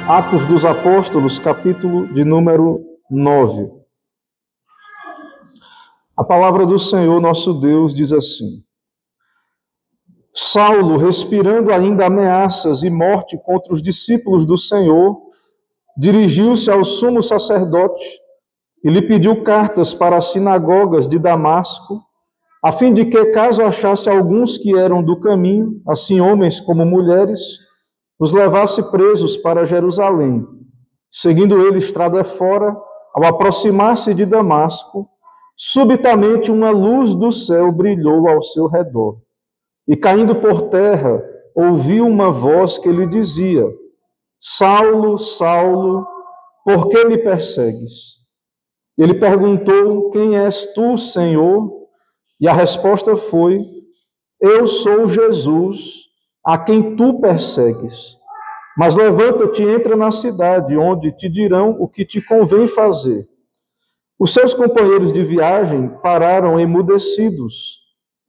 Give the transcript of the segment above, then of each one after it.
Atos dos Apóstolos, capítulo de número 9. A palavra do Senhor nosso Deus diz assim: Saulo, respirando ainda ameaças e morte contra os discípulos do Senhor, dirigiu-se ao sumo sacerdote e lhe pediu cartas para as sinagogas de Damasco, a fim de que, caso achasse alguns que eram do caminho, assim homens como mulheres, os levasse presos para Jerusalém. Seguindo ele estrada fora, ao aproximar-se de Damasco, subitamente uma luz do céu brilhou ao seu redor. E caindo por terra, ouviu uma voz que lhe dizia: Saulo, Saulo, por que me persegues? Ele perguntou: Quem és tu, Senhor? E a resposta foi: Eu sou Jesus, a quem tu persegues. Mas levanta-te e entra na cidade, onde te dirão o que te convém fazer. Os seus companheiros de viagem pararam emudecidos,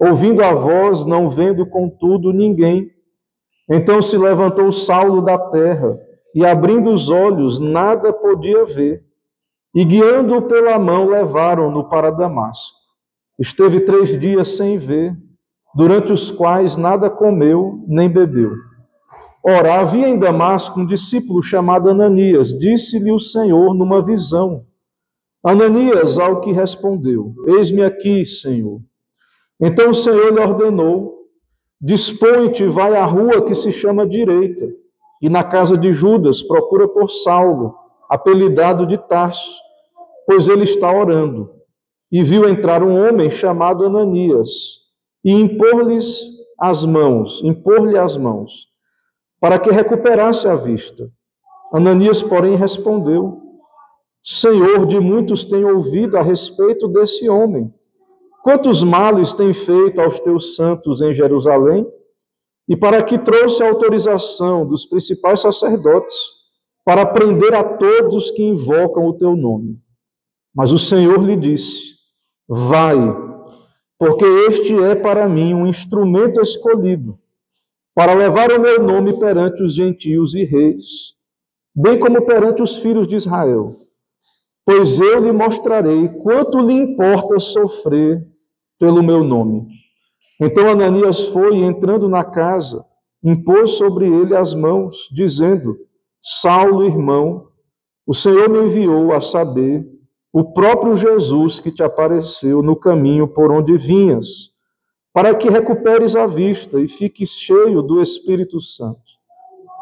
ouvindo a voz, não vendo, contudo, ninguém. Então se levantou Saulo da terra, e abrindo os olhos, nada podia ver. E guiando-o pela mão, levaram-no para Damasco. Esteve 3 dias sem ver, durante os quais nada comeu nem bebeu. Ora, havia em Damasco um discípulo chamado Ananias. Disse-lhe o Senhor numa visão: Ananias, ao que respondeu: Eis-me aqui, Senhor. Então o Senhor lhe ordenou: Dispõe-te, vai à rua que se chama Direita, e na casa de Judas procura por Saulo, apelidado de Tarso, pois ele está orando. E viu entrar um homem chamado Ananias, e impor-lhe as mãos, para que recuperasse a vista. Ananias, porém, respondeu: Senhor, de muitos tenho ouvido a respeito desse homem. Quantos males tem feito aos teus santos em Jerusalém? E para que trouxe a autorização dos principais sacerdotes para prender a todos que invocam o teu nome. Mas o Senhor lhe disse: Vai, porque este é para mim um instrumento escolhido, para levar o meu nome perante os gentios e reis, bem como perante os filhos de Israel. Pois eu lhe mostrarei quanto lhe importa sofrer pelo meu nome. Então Ananias foi, e entrando na casa, impôs sobre ele as mãos, dizendo: Saulo, irmão, o Senhor me enviou, a saber, o próprio Jesus que te apareceu no caminho por onde vinhas, para que recuperes a vista e fiques cheio do Espírito Santo.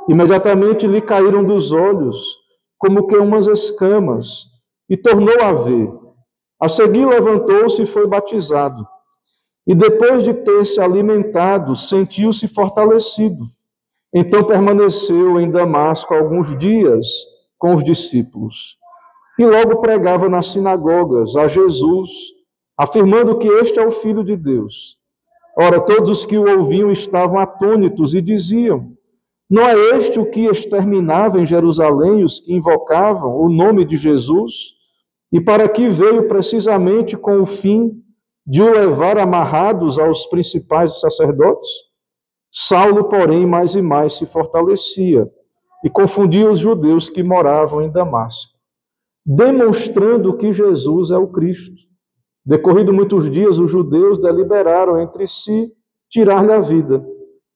Imediatamente lhe caíram dos olhos como que umas escamas, e tornou a ver. A seguir levantou-se e foi batizado. E depois de ter se alimentado, sentiu-se fortalecido. Então permaneceu em Damasco alguns dias com os discípulos. E logo pregava nas sinagogas a Jesus, afirmando que este é o Filho de Deus. Ora, todos os que o ouviam estavam atônitos e diziam: Não é este o que exterminava em Jerusalém os que invocavam o nome de Jesus? E para que veio precisamente com o fim de o levar amarrados aos principais sacerdotes? Saulo, porém, mais e mais se fortalecia e confundia os judeus que moravam em Damasco, demonstrando que Jesus é o Cristo. Decorrido muitos dias, os judeus deliberaram entre si tirar-lhe a vida.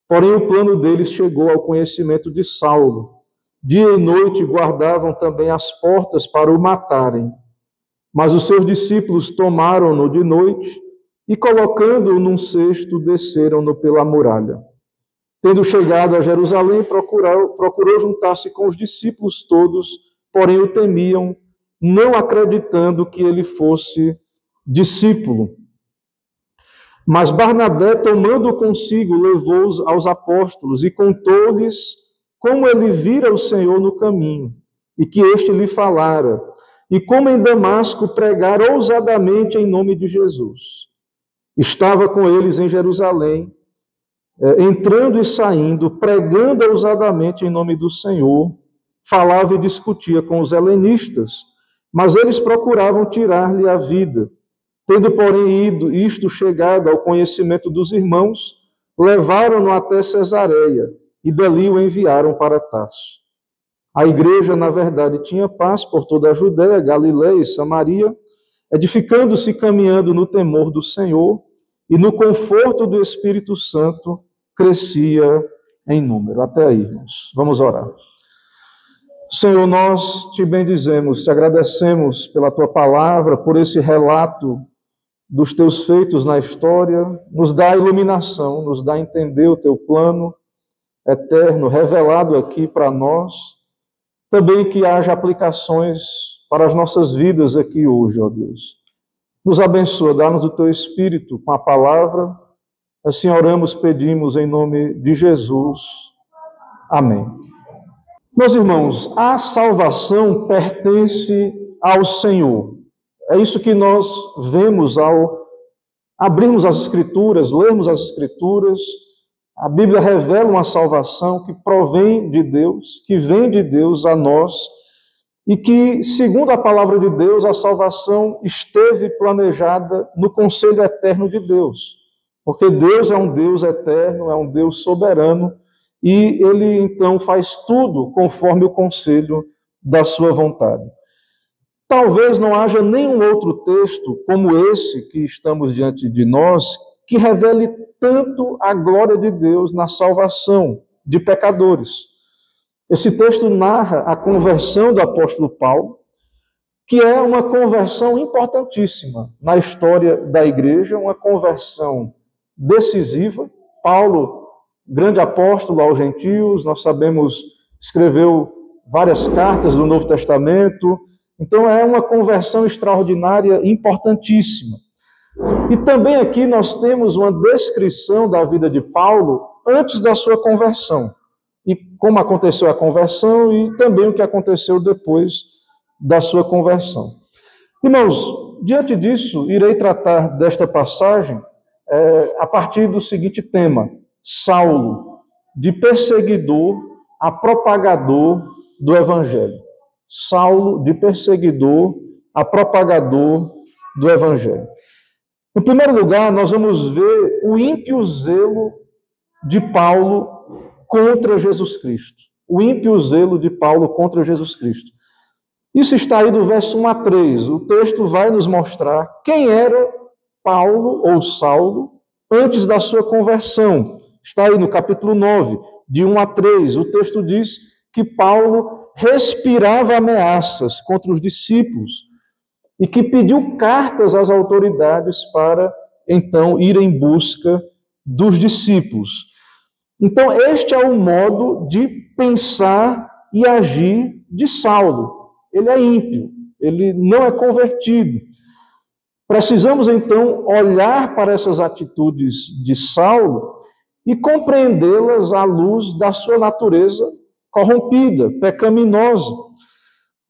Porém, o plano deles chegou ao conhecimento de Saulo. Dia e noite guardavam também as portas para o matarem. Mas os seus discípulos tomaram-no de noite e, colocando-o num cesto, desceram-no pela muralha. Tendo chegado a Jerusalém, procurou juntar-se com os discípulos todos, porém o temiam, não acreditando que ele fosse discípulo. Mas Barnabé, tomando consigo, levou-os aos apóstolos e contou-lhes como ele vira o Senhor no caminho, e que este lhe falara, e como em Damasco pregara ousadamente em nome de Jesus. Estava com eles em Jerusalém, entrando e saindo, pregando ousadamente em nome do Senhor, falava e discutia com os helenistas, mas eles procuravam tirar-lhe a vida. Tendo, porém, chegado ao conhecimento dos irmãos, levaram-no até Cesareia, e dali o enviaram para Tarso. A igreja, na verdade, tinha paz por toda a Judéia, Galiléia e Samaria, edificando-se e caminhando no temor do Senhor e no conforto do Espírito Santo, crescia em número. Até aí, irmãos. Vamos orar. Senhor, nós te bendizemos, te agradecemos pela tua palavra, por esse relato dos teus feitos na história, nos dá iluminação, nos dá a entender o teu plano eterno, revelado aqui para nós, também que haja aplicações para as nossas vidas aqui hoje, ó Deus. Nos abençoa, dá-nos o teu Espírito com a palavra, assim oramos, pedimos em nome de Jesus. Amém. Meus irmãos, a salvação pertence ao Senhor. É isso que nós vemos ao abrirmos as Escrituras, lermos as Escrituras. A Bíblia revela uma salvação que provém de Deus, que vem de Deus a nós, e que, segundo a palavra de Deus, a salvação esteve planejada no conselho eterno de Deus. Porque Deus é um Deus eterno, é um Deus soberano, e Ele, então, faz tudo conforme o conselho da sua vontade. Talvez não haja nenhum outro texto como esse que estamos diante de nós que revele tanto a glória de Deus na salvação de pecadores. Esse texto narra a conversão do apóstolo Paulo, que é uma conversão importantíssima na história da igreja, uma conversão decisiva. Paulo, grande apóstolo aos gentios, nós sabemos, escreveu várias cartas do Novo Testamento. Então é uma conversão extraordinária, importantíssima. E também aqui nós temos uma descrição da vida de Paulo antes da sua conversão. E como aconteceu a conversão e também o que aconteceu depois da sua conversão. Irmãos, diante disso, irei tratar desta passagem a partir do seguinte tema: Saulo, de perseguidor a propagador do Evangelho. Saulo, de perseguidor a propagador do Evangelho. Em primeiro lugar, nós vamos ver o ímpio zelo de Paulo contra Jesus Cristo. O ímpio zelo de Paulo contra Jesus Cristo. Isso está aí do verso 1 a 3. O texto vai nos mostrar quem era Paulo ou Saulo antes da sua conversão. Está aí no capítulo 9, de 1 a 3. O texto diz que Paulo respirava ameaças contra os discípulos e que pediu cartas às autoridades para, então, ir em busca dos discípulos. Então, este é o modo de pensar e agir de Saulo. Ele é ímpio, ele não é convertido. Precisamos, então, olhar para essas atitudes de Saulo e compreendê-las à luz da sua natureza corrompida, pecaminosa.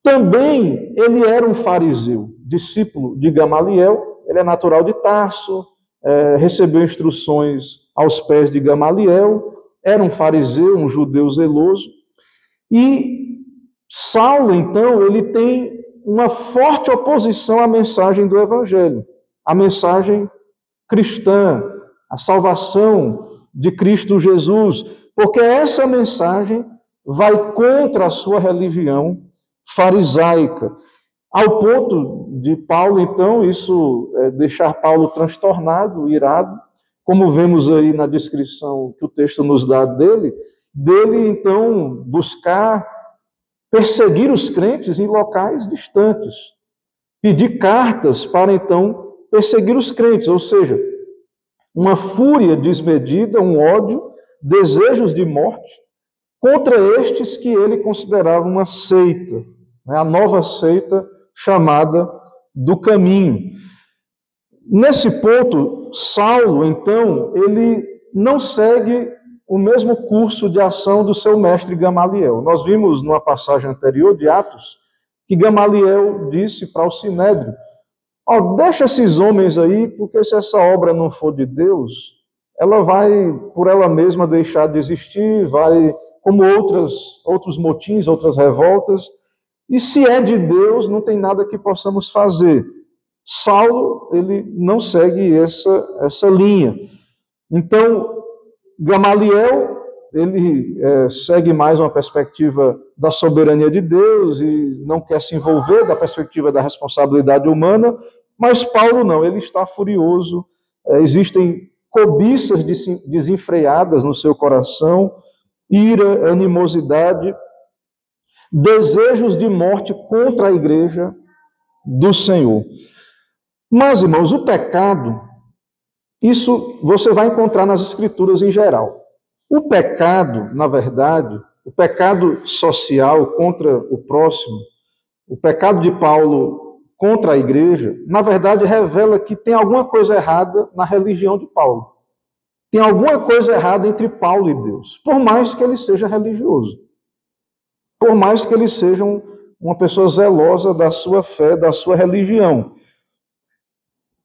Também ele era um fariseu, discípulo de Gamaliel, ele é natural de Tarso, recebeu instruções aos pés de Gamaliel, era um fariseu, um judeu zeloso, e Saulo, então, ele tem uma forte oposição à mensagem do Evangelho, à mensagem cristã, a salvação de Cristo Jesus, porque essa mensagem vai contra a sua religião farisaica, ao ponto de Paulo, então, isso deixar Paulo transtornado, irado, como vemos aí na descrição que o texto nos dá dele, então, buscar perseguir os crentes em locais distantes, pedir cartas para, então, perseguir os crentes, ou seja, uma fúria desmedida, um ódio, desejos de morte, contra estes que ele considerava uma seita, a nova seita chamada do Caminho. Nesse ponto, Saulo, então, ele não segue o mesmo curso de ação do seu mestre Gamaliel. Nós vimos numa passagem anterior de Atos que Gamaliel disse para o Sinédrio: deixa esses homens aí, porque se essa obra não for de Deus, ela vai, por ela mesma, deixar de existir, vai, como outros motins, outras revoltas, e se é de Deus, não tem nada que possamos fazer. Saulo, ele não segue essa linha. Então, Gamaliel ele segue mais uma perspectiva da soberania de Deus e não quer se envolver da perspectiva da responsabilidade humana, mas Paulo não, ele está furioso, existem cobiças desenfreadas no seu coração, ira, animosidade, desejos de morte contra a igreja do Senhor. Mas, irmãos, o pecado, isso você vai encontrar nas Escrituras em geral. O pecado, na verdade, o pecado social contra o próximo, o pecado de Paulo contra a igreja, na verdade revela que tem alguma coisa errada na religião de Paulo. Tem alguma coisa errada entre Paulo e Deus, por mais que ele seja religioso. Por mais que ele seja uma pessoa zelosa da sua fé, da sua religião.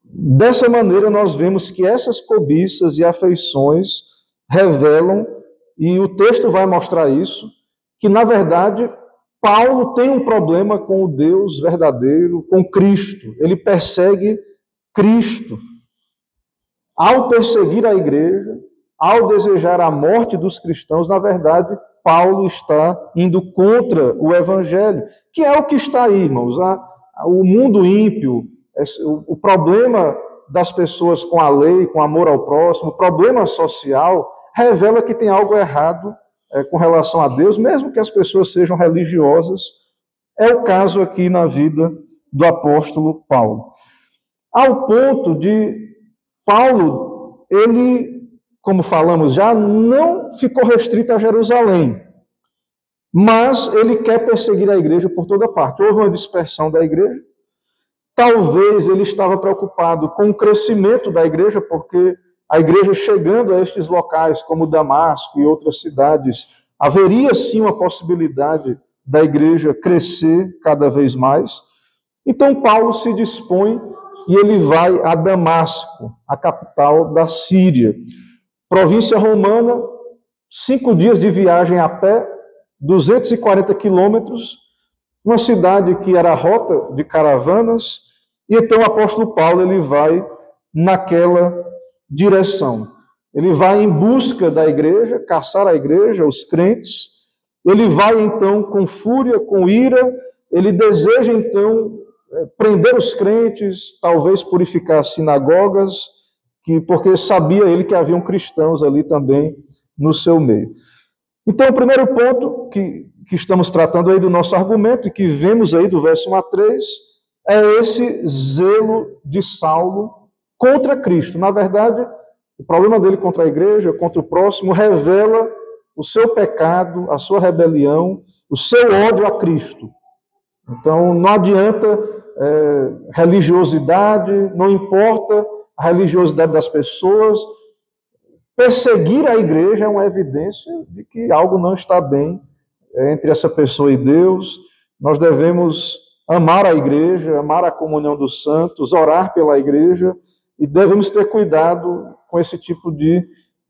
Dessa maneira, nós vemos que essas cobiças e afeições revelam, e o texto vai mostrar isso, que, na verdade, Paulo tem um problema com o Deus verdadeiro, com Cristo. Ele persegue Cristo. Ao perseguir a igreja, ao desejar a morte dos cristãos, na verdade, Paulo está indo contra o evangelho, que é o que está aí, irmãos. O mundo ímpio, o problema das pessoas com a lei, com amor ao próximo, o problema social, revela que tem algo errado com relação a Deus, mesmo que as pessoas sejam religiosas. É o caso aqui na vida do apóstolo Paulo. Ao ponto de Paulo, ele, como falamos já, não ficou restrito a Jerusalém, mas ele quer perseguir a igreja por toda parte. Houve uma dispersão da igreja. Talvez ele estava preocupado com o crescimento da igreja, porque a igreja chegando a estes locais, como Damasco e outras cidades, haveria sim uma possibilidade da igreja crescer cada vez mais. Então Paulo se dispõe e ele vai a Damasco, a capital da Síria. Província romana, 5 dias de viagem a pé, 240 quilômetros, uma cidade que era rota de caravanas, e então o apóstolo Paulo ele vai naquela direção. Ele vai em busca da igreja, caçar a igreja, os crentes. Ele vai então com fúria, com ira, ele deseja então prender os crentes, talvez purificar as sinagogas, porque sabia ele que haviam cristãos ali também no seu meio. Então, o primeiro ponto que estamos tratando aí do nosso argumento, e que vemos aí do verso 1 a 3, é esse zelo de Saulo contra Cristo. Na verdade, o problema dele contra a igreja, contra o próximo, revela o seu pecado, a sua rebelião, o seu ódio a Cristo. Então, não adianta religiosidade, não importa a religiosidade das pessoas. Perseguir a igreja é uma evidência de que algo não está bem entre essa pessoa e Deus. Nós devemos amar a igreja, amar a comunhão dos santos, orar pela igreja, e devemos ter cuidado com esse tipo de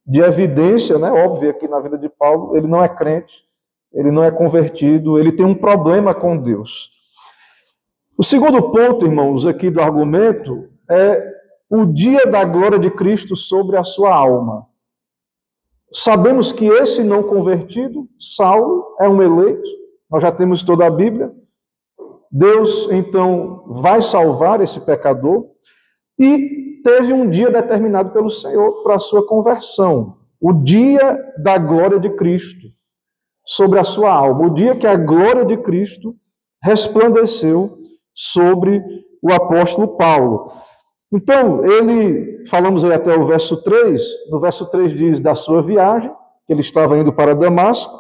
evidência, né? Óbvio que na vida de Paulo ele não é crente, ele não é convertido, ele tem um problema com Deus. O segundo ponto, irmãos, aqui do argumento é o dia da glória de Cristo sobre a sua alma. Sabemos que esse não convertido, Saulo, é um eleito, nós já temos toda a Bíblia. Deus, então, vai salvar esse pecador, e teve um dia determinado pelo Senhor para a sua conversão, o dia da glória de Cristo sobre a sua alma, o dia que a glória de Cristo resplandeceu sobre o apóstolo Paulo. Então, falamos aí até o verso 3, no verso 3 diz da sua viagem, que ele estava indo para Damasco,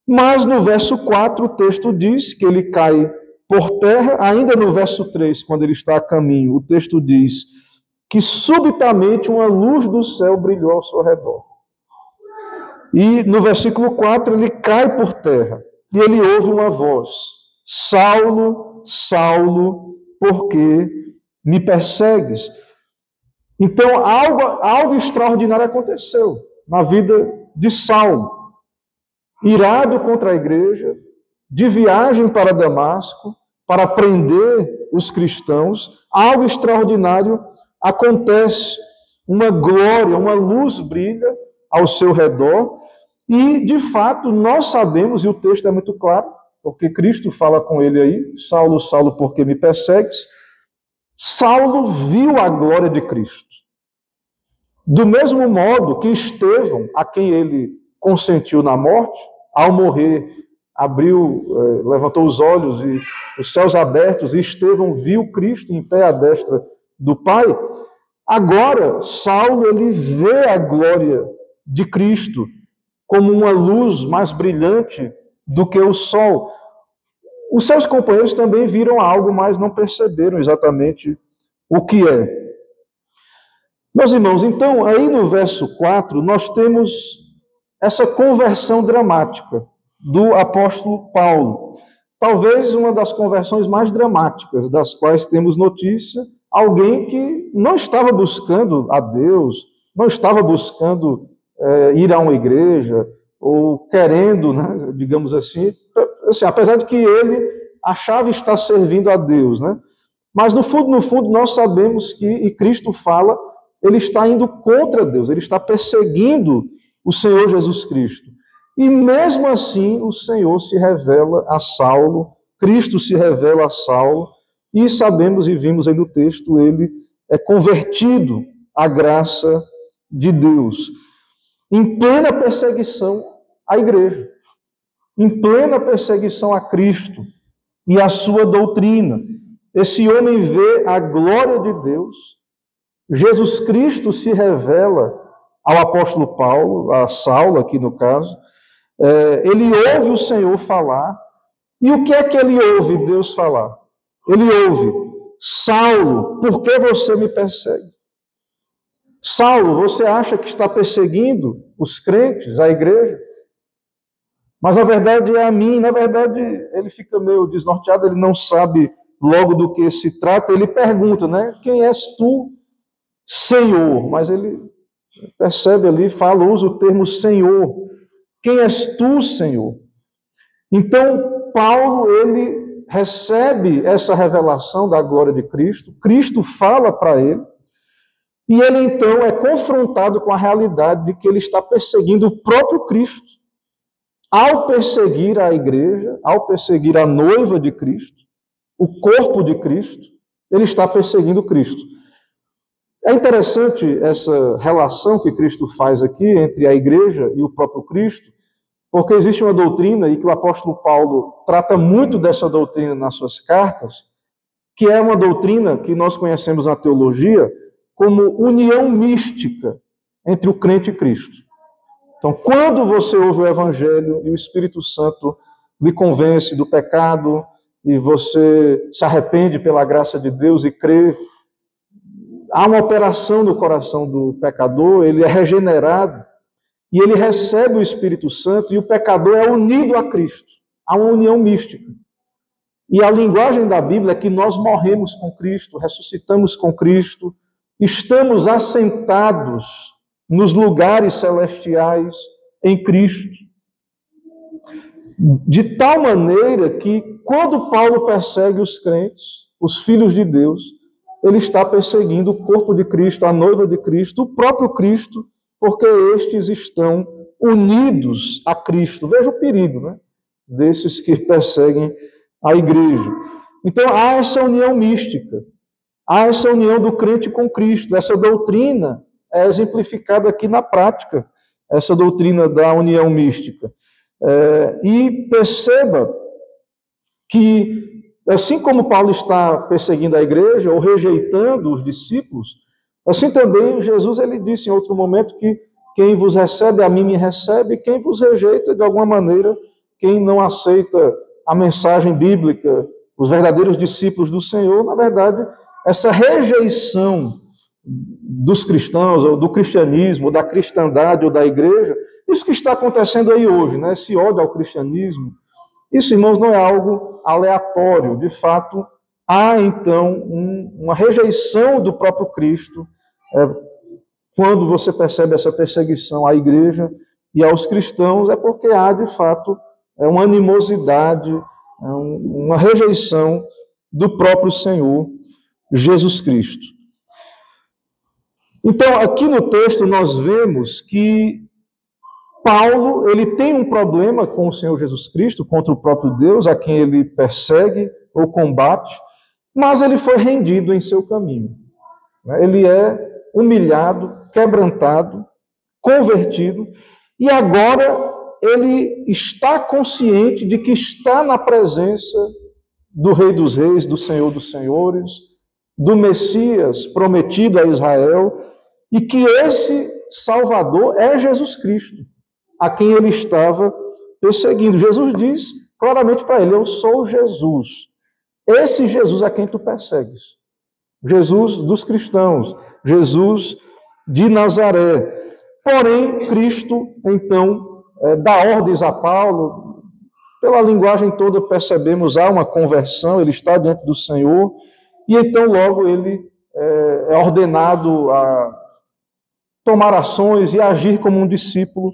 mas no verso 4 o texto diz que ele cai por terra. Ainda no verso 3, quando ele está a caminho, o texto diz que subitamente uma luz do céu brilhou ao seu redor. E no versículo 4 ele cai por terra e ele ouve uma voz: Saulo, Saulo, por que me persegues? Então algo extraordinário aconteceu na vida de Saulo. Irado contra a igreja, de viagem para Damasco, para prender os cristãos, algo extraordinário acontece. Uma glória, uma luz brilha ao seu redor, E, de fato, nós sabemos, e o texto é muito claro, porque Cristo fala com ele aí, Saulo, Saulo, por que me persegues? Saulo viu a glória de Cristo. Do mesmo modo que Estevão, a quem ele consentiu na morte, ao morrer, levantou os olhos e os céus abertos, e Estevão viu Cristo em pé à destra do Pai. Agora, Saulo, ele vê a glória de Cristo como uma luz mais brilhante do que o sol. Os seus companheiros também viram algo, mas não perceberam exatamente o que é. Meus irmãos, então, aí no verso 4, nós temos essa conversão dramática do apóstolo Paulo. Talvez uma das conversões mais dramáticas, das quais temos notícia, alguém que não estava buscando a Deus, não estava buscando ir a uma igreja, ou querendo, né, digamos assim, apesar de que ele achava estar servindo a Deus, né? Mas no fundo, nós sabemos que, e Cristo fala, ele está indo contra Deus, ele está perseguindo o Senhor Jesus Cristo. E mesmo assim, o Senhor se revela a Saulo, Cristo se revela a Saulo, e sabemos e vimos aí no texto, ele é convertido à graça de Deus, em plena perseguição à igreja, em plena perseguição a Cristo e a sua doutrina. Esse homem vê a glória de Deus, Jesus Cristo se revela ao apóstolo Paulo, a Saulo aqui no caso, ele ouve o Senhor falar, e o que é que ele ouve Deus falar? Ele ouve: Saulo, por que você me persegue? Saulo, você acha que está perseguindo os crentes, a igreja? Mas a verdade é a mim. Na verdade, ele fica meio desnorteado, ele não sabe logo do que se trata. Ele pergunta, né? Quem és tu, Senhor? Mas ele percebe ali, usa o termo Senhor. Quem és tu, Senhor? Então, Paulo, ele recebe essa revelação da glória de Cristo. Cristo fala para ele. E ele, então, é confrontado com a realidade de que ele está perseguindo o próprio Cristo. Ao perseguir a igreja, ao perseguir a noiva de Cristo, o corpo de Cristo, ele está perseguindo Cristo. É interessante essa relação que Cristo faz aqui entre a igreja e o próprio Cristo, porque existe uma doutrina, e que o apóstolo Paulo trata muito dessa doutrina nas suas cartas, que é uma doutrina que nós conhecemos na teologia como união mística entre o crente e Cristo. Então, quando você ouve o Evangelho e o Espírito Santo lhe convence do pecado e você se arrepende pela graça de Deus e crê, há uma operação no coração do pecador, ele é regenerado e ele recebe o Espírito Santo e o pecador é unido a Cristo. Há uma união mística. E a linguagem da Bíblia é que nós morremos com Cristo, ressuscitamos com Cristo, estamos assentados nos lugares celestiais em Cristo. De tal maneira que, quando Paulo persegue os crentes, os filhos de Deus, ele está perseguindo o corpo de Cristo, a noiva de Cristo, o próprio Cristo, porque estes estão unidos a Cristo. Veja o perigo, né, desses que perseguem a igreja. Então, há essa união mística, há essa união do crente com Cristo. Essa doutrina é exemplificada aqui na prática, essa doutrina da união mística. E perceba que, assim como Paulo está perseguindo a igreja ou rejeitando os discípulos, assim também Jesus ele disse em outro momento que quem vos recebe, a mim me recebe, e quem vos rejeita, de alguma maneira, quem não aceita a mensagem bíblica, os verdadeiros discípulos do Senhor, na verdade, essa rejeição dos cristãos, ou do cristianismo, ou da cristandade, ou da igreja, isso que está acontecendo aí hoje, né? Esse ódio ao cristianismo, isso, irmãos, não é algo aleatório. De fato, há, então, uma rejeição do próprio Cristo quando você percebe essa perseguição à igreja e aos cristãos, é porque há, de fato, uma animosidade, uma rejeição do próprio Senhor Jesus Cristo. Então, aqui no texto nós vemos que Paulo, ele tem um problema com o Senhor Jesus Cristo, contra o próprio Deus, a quem ele persegue ou combate, mas ele foi rendido em seu caminho. Ele é humilhado, quebrantado, convertido, e agora ele está consciente de que está na presença do Rei dos Reis, do Senhor dos Senhores, do Messias prometido a Israel, e que esse Salvador é Jesus Cristo, a quem ele estava perseguindo. Jesus diz claramente para ele: eu sou Jesus. Esse Jesus a quem tu persegues. Jesus dos cristãos, Jesus de Nazaré. Porém, Cristo, então, dá ordens a Paulo. Pela linguagem toda percebemos, há uma conversão, ele está diante do Senhor, e então logo ele é ordenado a tomar ações e agir como um discípulo,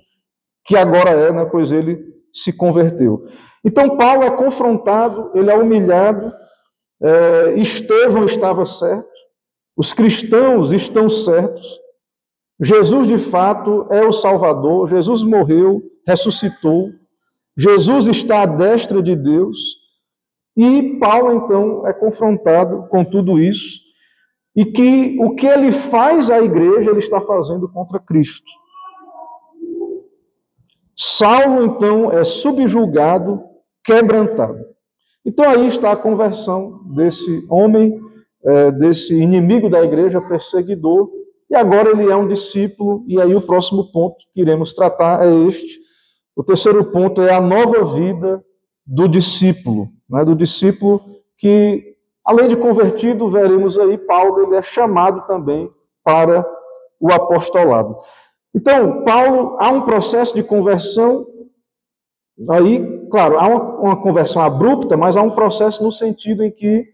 que agora é, pois ele se converteu. Então Paulo é confrontado, ele é humilhado, Estevão estava certo, os cristãos estão certos, Jesus de fato é o Salvador, Jesus morreu, ressuscitou, Jesus está à destra de Deus, e Paulo então é confrontado com tudo isso, e que o que ele faz à igreja, ele está fazendo contra Cristo. Saulo então é subjugado, quebrantado. Então aí está a conversão desse homem, desse inimigo da igreja, perseguidor, e agora ele é um discípulo, e aí o próximo ponto que iremos tratar é este. O terceiro ponto é a nova vida do discípulo, do discípulo que, além de convertido, veremos aí, Paulo ele é chamado também para o apostolado. Então, Paulo, há um processo de conversão, aí, claro, há uma conversão abrupta, mas há um processo no sentido em que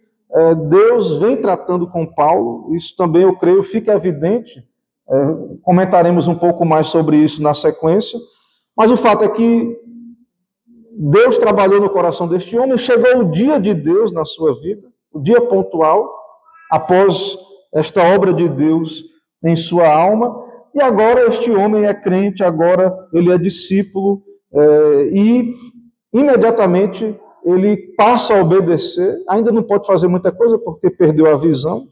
Deus vem tratando com Paulo, isso também, eu creio, fica evidente, comentaremos um pouco mais sobre isso na sequência, mas o fato é que Deus trabalhou no coração deste homem, chegou o dia de Deus na sua vida, o dia pontual, após esta obra de Deus em sua alma, e agora este homem é crente, agora ele é discípulo, e imediatamente ele passa a obedecer, ainda não pode fazer muita coisa porque perdeu a visão,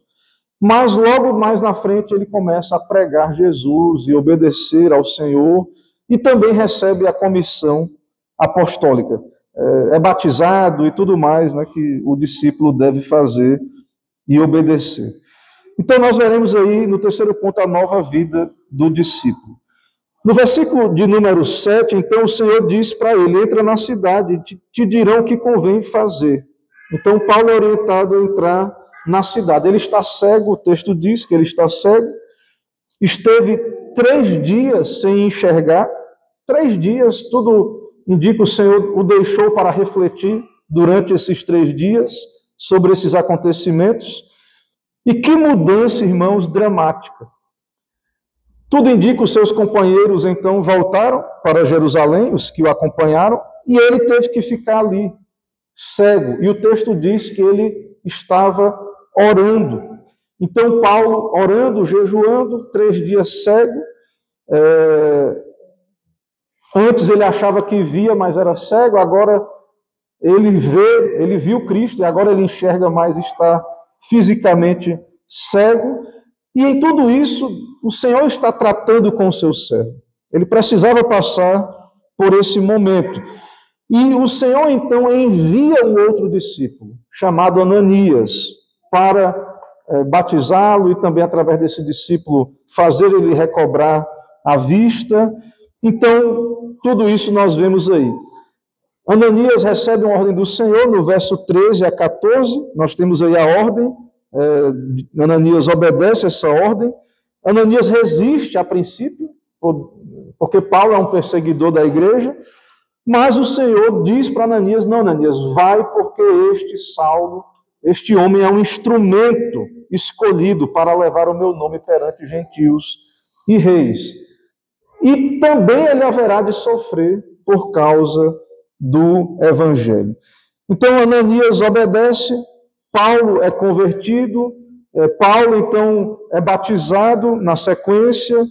mas logo mais na frente ele começa a pregar Jesus e obedecer ao Senhor, e também recebe a comissão apostólica. É batizado e tudo mais, que o discípulo deve fazer e obedecer. Então nós veremos aí no terceiro ponto a nova vida do discípulo. No versículo de número 7, então o Senhor diz para ele: entra na cidade, te dirão o que convém fazer. Então Paulo é orientado a entrar na cidade. Ele está cego, o texto diz que ele está cego, esteve 3 dias sem enxergar, 3 dias, tudo indica o Senhor o deixou para refletir durante esses 3 dias sobre esses acontecimentos. E que mudança, irmãos, dramática. Tudo indica os seus companheiros, então, voltaram para Jerusalém, os que o acompanharam, e ele teve que ficar ali, cego. E o texto diz que ele estava orando. Então, Paulo, orando, jejuando, 3 dias cego. Antes ele achava que via, mas era cego. Agora ele viu Cristo, e agora ele enxerga, mas está fisicamente cego. E em tudo isso, o Senhor está tratando com o seu servo. Ele precisava passar por esse momento. E o Senhor, então, envia um outro discípulo, chamado Ananias, para batizá-lo e também, através desse discípulo, fazer ele recobrar a vista. Então, tudo isso nós vemos aí. Ananias recebe uma ordem do Senhor, no verso 13 a 14, nós temos aí a ordem. Ananias obedece essa ordem. Ananias resiste a princípio, porque Paulo é um perseguidor da igreja, mas o Senhor diz para Ananias: não, Ananias, vai, porque Saulo, este homem é um instrumento escolhido para levar o meu nome perante gentios e reis. E também ele haverá de sofrer por causa do evangelho. Então Ananias obedece, Paulo é convertido, Paulo então é batizado na sequência,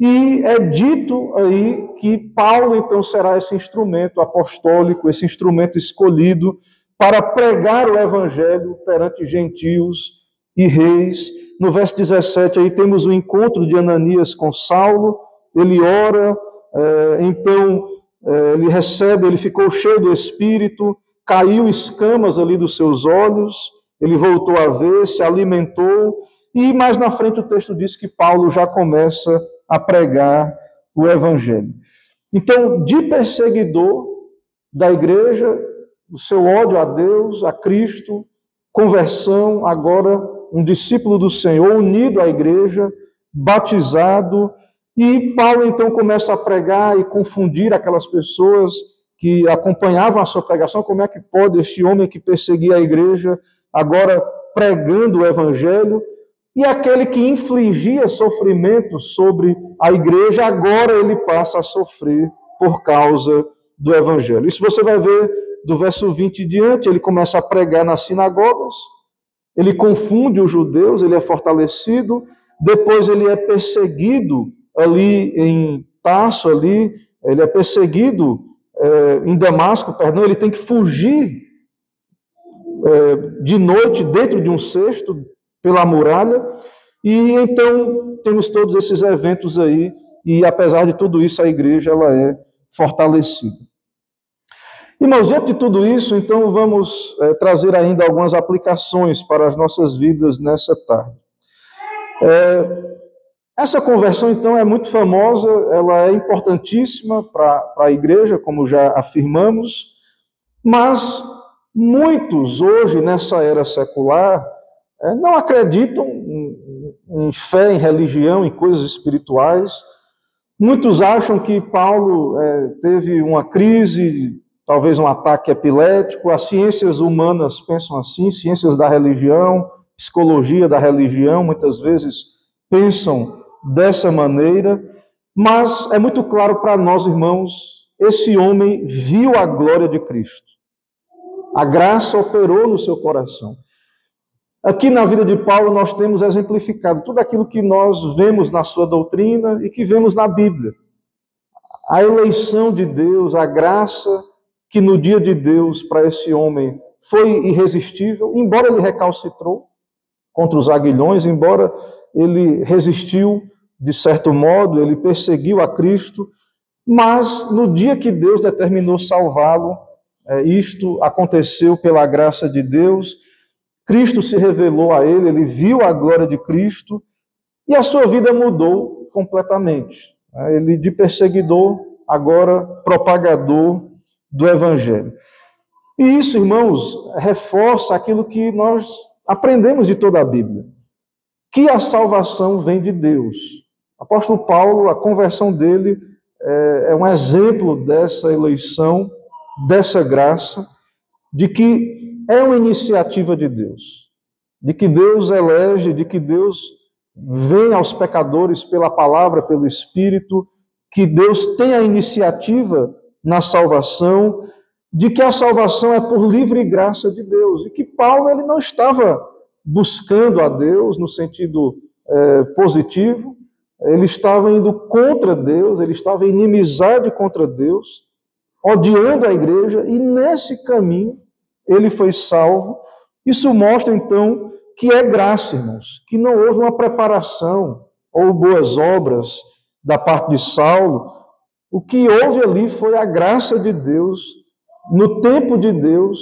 E é dito aí que Paulo, então, será esse instrumento apostólico, esse instrumento escolhido para pregar o evangelho perante gentios e reis. No verso 17, aí temos o encontro de Ananias com Saulo, ele ora, então ele recebe, ele ficou cheio do Espírito, caiu escamas ali dos seus olhos, ele voltou a ver, se alimentou, e mais na frente o texto diz que Paulo já começa a pregar o evangelho. Então, de perseguidor da igreja, o seu ódio a Deus, a Cristo, conversão, agora um discípulo do Senhor, unido à igreja, batizado, e Paulo então começa a pregar e confundir aquelas pessoas que acompanhavam a sua pregação. Como é que pode este homem que perseguia a igreja agora pregando o evangelho? E aquele que infligia sofrimento sobre a igreja, agora ele passa a sofrer por causa do evangelho. Isso você vai ver do verso 20 em diante, ele começa a pregar nas sinagogas, ele confunde os judeus, ele é fortalecido, depois ele é perseguido ali em Tarso, ali, ele é perseguido em Damasco, perdão, ele tem que fugir de noite dentro de um cesto pela muralha, e então temos todos esses eventos aí, e apesar de tudo isso, a igreja ela é fortalecida. Irmãos, diante de tudo isso, então vamos trazer ainda algumas aplicações para as nossas vidas nessa tarde. Essa conversão, então, é muito famosa, ela é importantíssima para a igreja, como já afirmamos, mas muitos hoje, nessa era secular, não acreditam em fé, em religião, em coisas espirituais. Muitos acham que Paulo teve uma crise, talvez um ataque epilético. As ciências humanas pensam assim, ciências da religião, psicologia da religião, muitas vezes pensam dessa maneira, mas é muito claro para nós, irmãos, esse homem viu a glória de Cristo. A graça operou no seu coração. Aqui na vida de Paulo nós temos exemplificado tudo aquilo que nós vemos na sua doutrina e que vemos na Bíblia. A eleição de Deus, a graça que no dia de Deus para esse homem foi irresistível, embora ele recalcitrou contra os aguilhões, embora ele resistiu de certo modo, ele perseguiu a Cristo, mas no dia que Deus determinou salvá-lo, isto aconteceu pela graça de Deus. Cristo se revelou a ele, ele viu a glória de Cristo e a sua vida mudou completamente. Ele de perseguidor, agora propagador do Evangelho. E isso, irmãos, reforça aquilo que nós aprendemos de toda a Bíblia, que a salvação vem de Deus. O apóstolo Paulo, a conversão dele é um exemplo dessa eleição, dessa graça, de que é uma iniciativa de Deus, de que Deus elege, de que Deus vem aos pecadores pela palavra, pelo Espírito, que Deus tem a iniciativa na salvação, de que a salvação é por livre graça de Deus, e que Paulo ele não estava buscando a Deus no sentido positivo, ele estava indo contra Deus, ele estava em inimizade contra Deus, odiando a igreja, e nesse caminho ele foi salvo. Isso mostra, então, que é graça, irmãos, que não houve uma preparação ou boas obras da parte de Saulo. O que houve ali foi a graça de Deus. No tempo de Deus,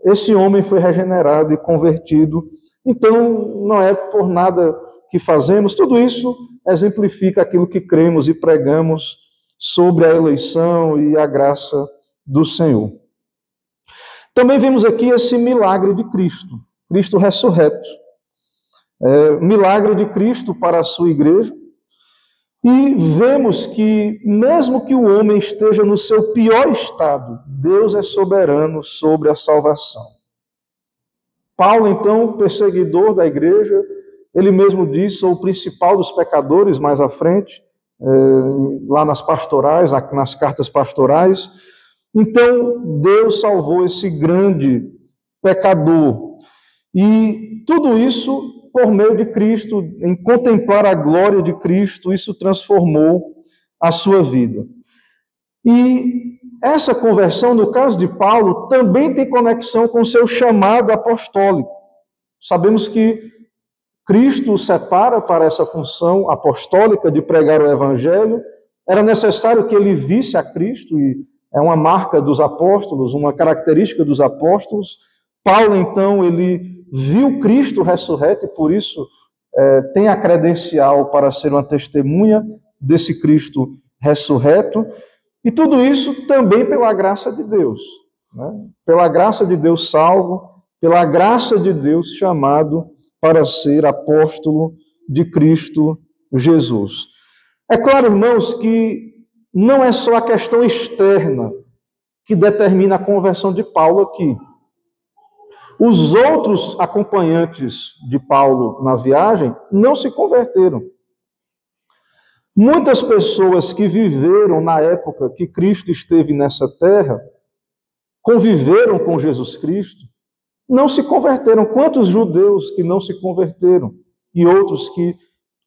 esse homem foi regenerado e convertido. Então, não é por nada que fazemos. Tudo isso exemplifica aquilo que cremos e pregamos sobre a eleição e a graça do Senhor. Também vemos aqui esse milagre de Cristo, Cristo ressurreto. Milagre de Cristo para a sua igreja. E vemos que, mesmo que o homem esteja no seu pior estado, Deus é soberano sobre a salvação. Paulo, então, perseguidor da igreja, ele mesmo diz, sou o principal dos pecadores, mais à frente, lá nas pastorais, nas cartas pastorais. Então, Deus salvou esse grande pecador. E tudo isso por meio de Cristo, em contemplar a glória de Cristo, isso transformou a sua vida. E essa conversão, no caso de Paulo, também tem conexão com o seu chamado apostólico. Sabemos que Cristo o separa para essa função apostólica de pregar o Evangelho. Era necessário que ele visse a Cristo, e é uma marca dos apóstolos, uma característica dos apóstolos. Paulo, então, ele viu Cristo ressurreto e, por isso, tem a credencial para ser uma testemunha desse Cristo ressurreto. E tudo isso também pela graça de Deus, né? Pela graça de Deus salvo, pela graça de Deus chamado para ser apóstolo de Cristo Jesus. É claro, irmãos, que não é só a questão externa que determina a conversão de Paulo aqui. Os outros acompanhantes de Paulo na viagem não se converteram. Muitas pessoas que viveram na época que Cristo esteve nessa terra, conviveram com Jesus Cristo, não se converteram. Quantos judeus que não se converteram e outros que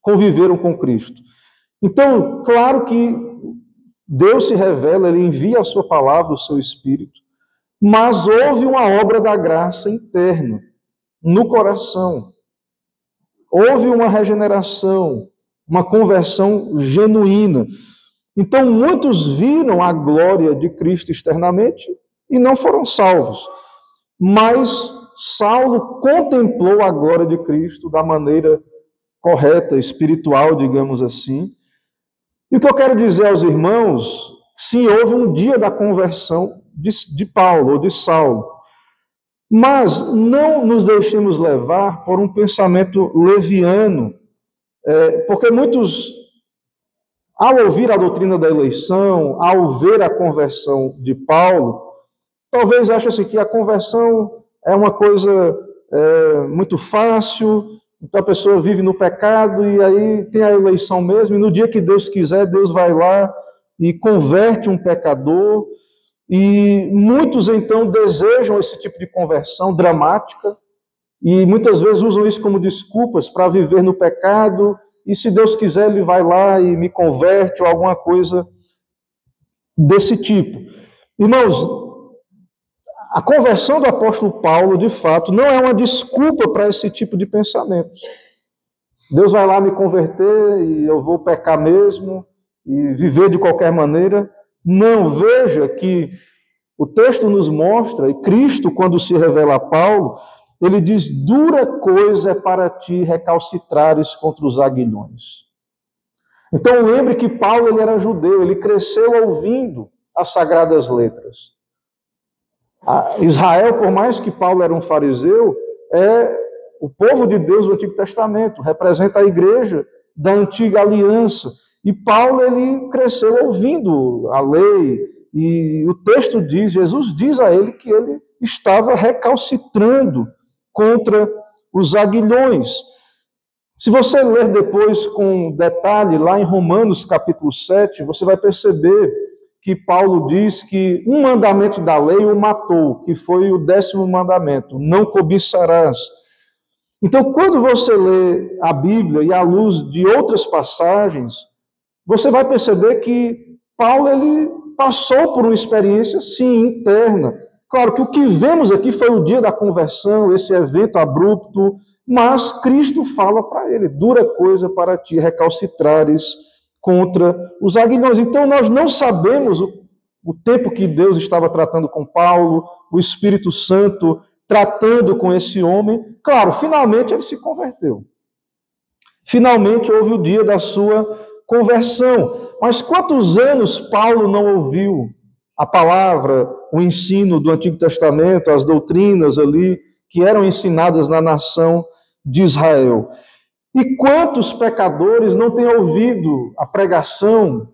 conviveram com Cristo? Então, claro que Deus se revela, Ele envia a sua palavra, o seu Espírito, mas houve uma obra da graça interna, no coração. Houve uma regeneração, uma conversão genuína. Então, muitos viram a glória de Cristo externamente e não foram salvos. Mas Saulo contemplou a glória de Cristo da maneira correta, espiritual, digamos assim. E o que eu quero dizer aos irmãos, sim, houve um dia da conversão de Paulo, ou de Saulo. Mas não nos deixemos levar por um pensamento leviano, porque muitos, ao ouvir a doutrina da eleição, ao ver a conversão de Paulo, talvez achem que a conversão é uma coisa muito fácil, então a pessoa vive no pecado e aí tem a eleição mesmo, e no dia que Deus quiser, Deus vai lá e converte um pecador. E muitos, então, desejam esse tipo de conversão dramática e muitas vezes usam isso como desculpas para viver no pecado, e se Deus quiser, Ele vai lá e me converte, ou alguma coisa desse tipo. Irmãos, a conversão do apóstolo Paulo, de fato, não é uma desculpa para esse tipo de pensamento. Deus vai lá me converter e eu vou pecar mesmo e viver de qualquer maneira. Não, veja que o texto nos mostra, e Cristo, quando se revela a Paulo, ele diz: dura coisa é para ti recalcitrares contra os aguilhões. Então lembre que Paulo ele era judeu, ele cresceu ouvindo as sagradas letras. Israel, por mais que Paulo era um fariseu, é o povo de Deus do Antigo Testamento, representa a igreja da antiga aliança. E Paulo ele cresceu ouvindo a lei, e o texto diz, Jesus diz a ele que ele estava recalcitrando contra os aguilhões. Se você ler depois com detalhe, lá em Romanos capítulo 7, você vai perceber que Paulo diz que um mandamento da lei o matou, que foi o 10º mandamento: não cobiçarás. Então, quando você lê a Bíblia e à luz de outras passagens, você vai perceber que Paulo ele passou por uma experiência, sim, interna. Claro que o que vemos aqui foi o dia da conversão, esse evento abrupto, mas Cristo fala para ele: dura coisa para ti recalcitrares contra os aguilhões. Então, nós não sabemos o tempo que Deus estava tratando com Paulo, o Espírito Santo tratando com esse homem. Claro, finalmente ele se converteu. Finalmente houve o dia da sua conversão. Mas quantos anos Paulo não ouviu a palavra, o ensino do Antigo Testamento, as doutrinas ali que eram ensinadas na nação de Israel? E quantos pecadores não têm ouvido a pregação?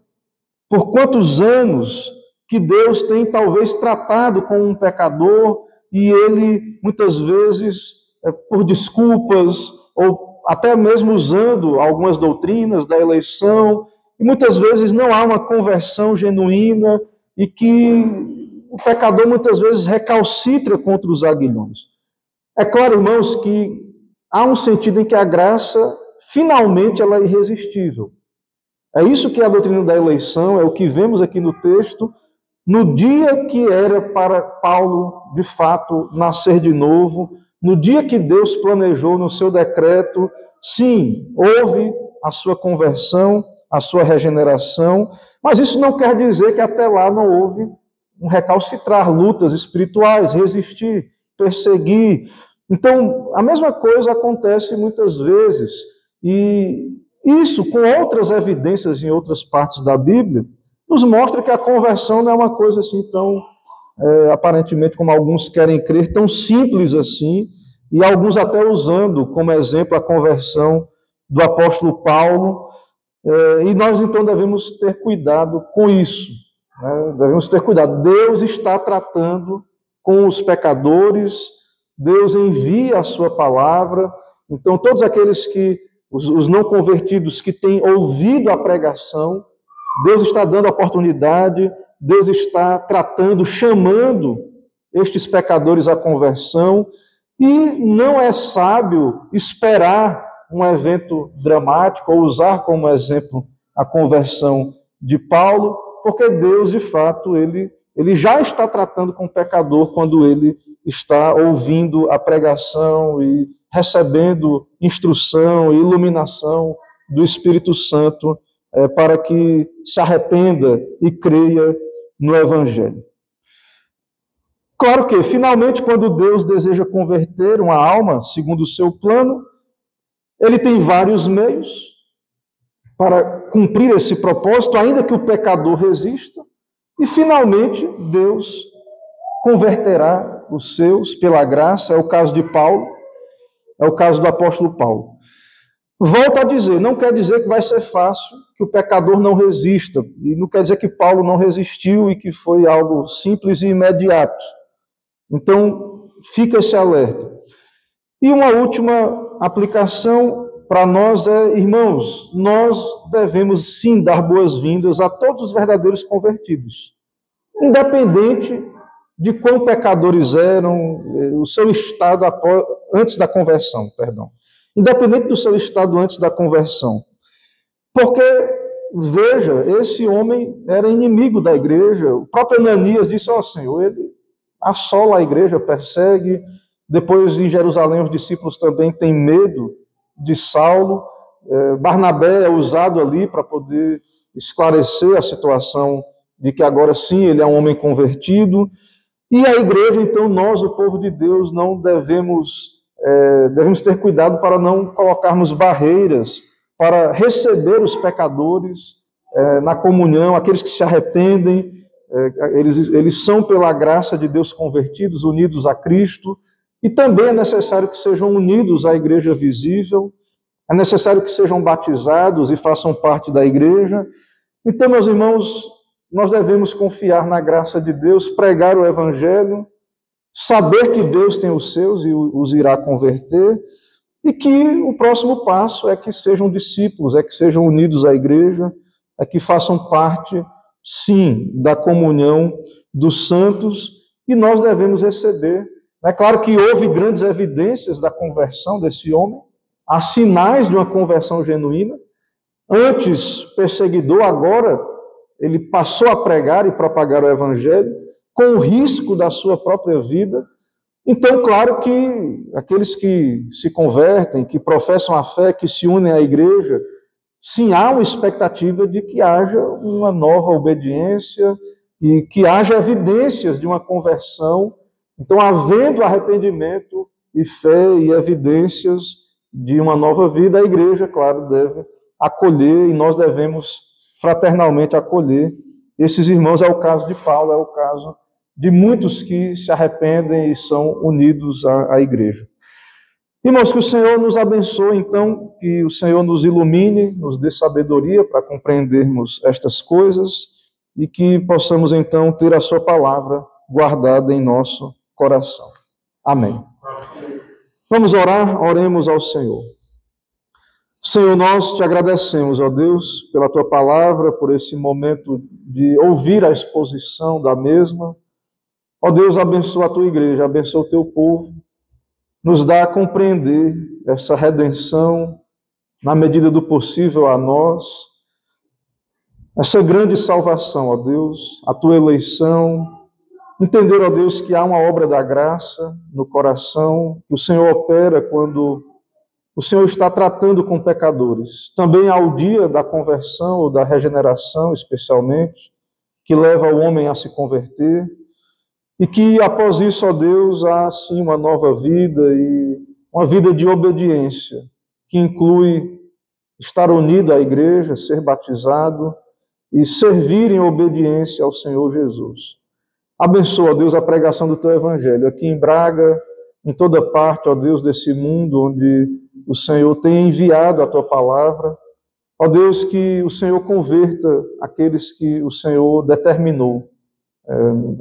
Por quantos anos que Deus tem talvez tratado com um pecador e ele muitas vezes, por desculpas, ou até mesmo usando algumas doutrinas da eleição, e muitas vezes não há uma conversão genuína e que o pecador muitas vezes recalcitra contra os aguilhões. É claro, irmãos, que há um sentido em que a graça, finalmente, ela é irresistível. É isso que é a doutrina da eleição, é o que vemos aqui no texto. No dia que era para Paulo, de fato, nascer de novo, no dia que Deus planejou no seu decreto, sim, houve a sua conversão, a sua regeneração, mas isso não quer dizer que até lá não houve um recalcitrar, lutas espirituais, resistir, perseguir. Então, a mesma coisa acontece muitas vezes, e isso, com outras evidências em outras partes da Bíblia, nos mostra que a conversão não é uma coisa assim tão, aparentemente, como alguns querem crer, tão simples assim, e alguns até usando como exemplo a conversão do apóstolo Paulo, e nós então devemos ter cuidado com isso, né? Devemos ter cuidado. Deus está tratando com os pecadores, Deus envia a sua palavra, então todos aqueles que, os não convertidos que têm ouvido a pregação, Deus está dando oportunidade, Deus está tratando, chamando estes pecadores à conversão, e não é sábio esperar um evento dramático ou usar como exemplo a conversão de Paulo, porque Deus, de fato, ele já está tratando com o pecador quando ele está ouvindo a pregação e recebendo instrução e iluminação do Espírito Santo para que se arrependa e creia no Evangelho. Claro que, finalmente, quando Deus deseja converter uma alma segundo o seu plano, ele tem vários meios para cumprir esse propósito, ainda que o pecador resista, e finalmente Deus converterá os seus pela graça. É o caso de Paulo, é o caso do apóstolo Paulo. Volto a dizer, não quer dizer que vai ser fácil, que o pecador não resista, e não quer dizer que Paulo não resistiu e que foi algo simples e imediato. Então, fica esse alerta. E uma última aplicação para nós irmãos, nós devemos sim dar boas-vindas a todos os verdadeiros convertidos, independente de quão pecadores eram, o seu estado antes da conversão, independente do seu estado antes da conversão. Porque, veja, esse homem era inimigo da igreja, o próprio Ananias disse, Senhor, ele assola a igreja, persegue. Depois, em Jerusalém, os discípulos também têm medo de Saulo. Barnabé é usado ali para poder esclarecer a situação de que agora sim ele é um homem convertido. E a igreja, então, nós, o povo de Deus, não devemos ter cuidado para não colocarmos barreiras para receber os pecadores na comunhão, aqueles que se arrependem. Eles são, pela graça de Deus, convertidos, unidos a Cristo, e também é necessário que sejam unidos à igreja visível, é necessário que sejam batizados e façam parte da igreja. Então, meus irmãos, nós devemos confiar na graça de Deus, pregar o Evangelho, saber que Deus tem os seus e os irá converter, e que o próximo passo é que sejam discípulos, é que sejam unidos à igreja, é que façam parte, sim, da comunhão dos santos, e nós devemos receber. É claro que houve grandes evidências da conversão desse homem, há sinais de uma conversão genuína. Antes perseguidor, agora ele passou a pregar e propagar o Evangelho, com o risco da sua própria vida. Então, claro que aqueles que se convertem, que professam a fé, que se unem à igreja, sim, há uma expectativa de que haja uma nova obediência e que haja evidências de uma conversão. Então, havendo arrependimento e fé e evidências de uma nova vida, a igreja, claro, deve acolher, e nós devemos fraternalmente acolher esses irmãos. É o caso de Paulo, é o caso de muitos que se arrependem e são unidos à igreja. Irmãos, que o Senhor nos abençoe, então, que o Senhor nos ilumine, nos dê sabedoria para compreendermos estas coisas e que possamos, então, ter a sua palavra guardada em nosso coração. Amém. Vamos orar, oremos ao Senhor. Senhor, nós te agradecemos, ó Deus, pela tua palavra, por esse momento de ouvir a exposição da mesma. Ó Deus, abençoa a tua igreja, abençoa o teu povo, nos dá a compreender essa redenção, na medida do possível a nós, essa grande salvação, ó Deus, a tua eleição, entender, ó Deus, que há uma obra da graça no coração, que o Senhor opera quando o Senhor está tratando com pecadores. Também há o dia da conversão ou da regeneração, especialmente, que leva o homem a se converter, e que após isso, ó Deus, há sim uma nova vida e uma vida de obediência, que inclui estar unido à igreja, ser batizado e servir em obediência ao Senhor Jesus. Abençoa, ó Deus, a pregação do teu evangelho aqui em Braga, em toda parte, ó Deus, desse mundo onde o Senhor tem enviado a tua palavra. Ó Deus, que o Senhor converta aqueles que o Senhor determinou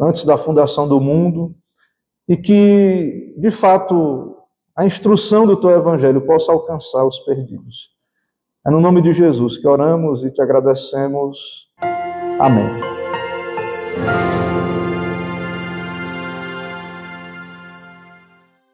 antes da fundação do mundo e que, de fato, a instrução do teu evangelho possa alcançar os perdidos. É no nome de Jesus que oramos e te agradecemos. Amém.